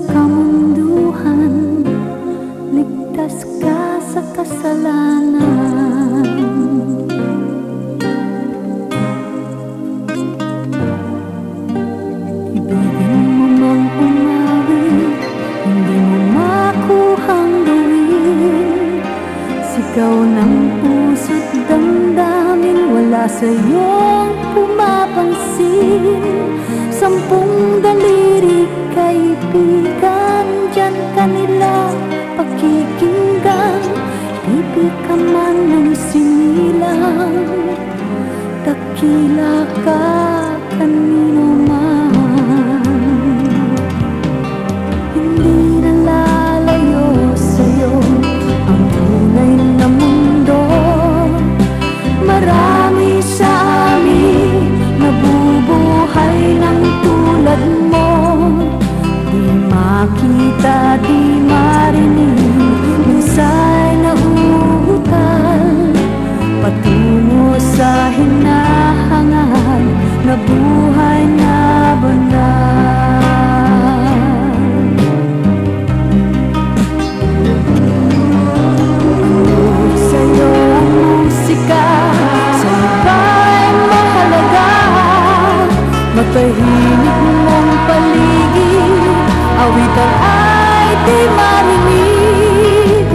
kamunduhan, ligtas ka sa kasalanan. Ibigin mo mang umawi, hindi mo makuhang gawin. Sigaw ng puso't damdamin, wala sa'yong pumapansin. 10 daliri kaibigan, dyan kanila pakikinggan. Pipi ka man ng sinilang, dakila ka kanino man. Hindi na lalayo sa'yo ang tunay na mundo. Marami sa amin nabubuhay ng tulad mo. Di makita, di marinig, minsay nauutal patungo sa hinahangad na buhay na banal. Sa'yo ang musika, sa'yo ba'y mahalaga? Matahimik mong paligid, awitan ay di marinig.